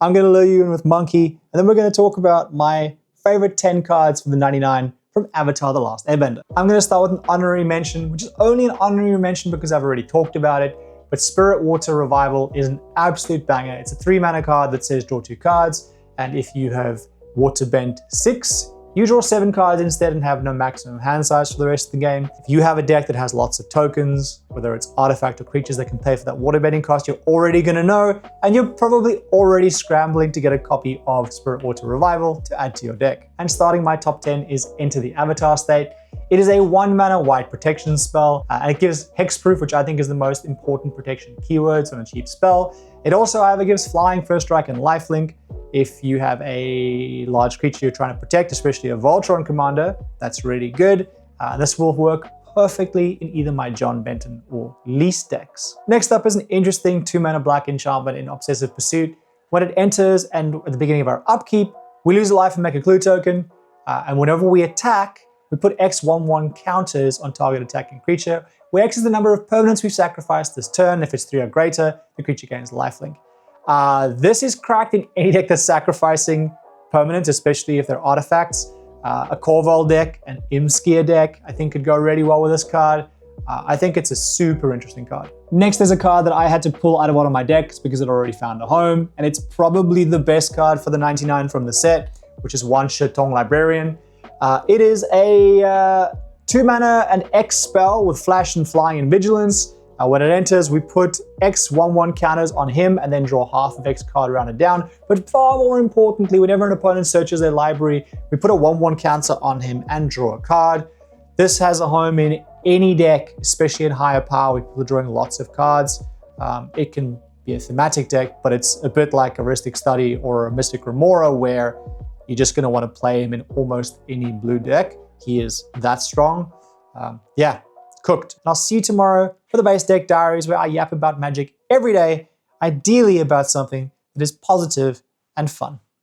I'm going to lure you in with Monkey, and then we're going to talk about my favorite 10 cards from the 99 from Avatar: The Last Airbender. I'm going to start with an honorary mention, which is only an honorary mention because I've already talked about it, but Spirit Water Revival is an absolute banger. It's a 3-mana card that says draw 2 cards, and if you have Water Bent 6, you draw 7 cards instead and have no maximum hand size for the rest of the game. If you have a deck that has lots of tokens, whether it's artifact or creatures that can pay for that water bending cost, you're already going to know, and you're probably already scrambling to get a copy of Spirit Water Revival to add to your deck. And starting my top 10 is Enter the Avatar State. It is a 1-mana white protection spell, and it gives hexproof, which I think is the most important protection keywords on a cheap spell. It also, however, gives flying, first strike, and lifelink. If you have a large creature you're trying to protect, especially a Voltron commander, that's really good. This will work perfectly in either my John Benton or Lease decks. Next up is an interesting 2-mana black enchantment in Obsessive Pursuit. When it enters and at the beginning of our upkeep, we lose a life and make a clue token. And whenever we attack, we put X/1/1 counters on target attacking creature, where X is the number of permanents we've sacrificed this turn. If it's 3 or greater, the creature gains lifelink. This is cracked in any deck that's sacrificing permanents, especially if they're artifacts. A Korval deck, an Imskir deck, I think could go really well with this card. I think it's a super interesting card. Next, there's a card that I had to pull out of one of my decks because it already found a home, and it's probably the best card for the 99 from the set, which is One Shitong Librarian. It is a 2-mana and X spell with flash and flying and vigilance. When it enters, we put X/1/1 counters on him and then draw half of X card rounded down. But far more importantly, whenever an opponent searches their library, we put a 1/1 counter on him and draw a card. This has a home in any deck, especially in higher power, where people are drawing lots of cards. It can be a thematic deck, but it's a bit like a Ristic Study or a Mystic Remora, where you're just going to want to play him in almost any blue deck. He is that strong. Yeah, cooked. And I'll see you tomorrow for the Base Deck Diaries, where I yap about Magic every day, ideally about something that is positive and fun.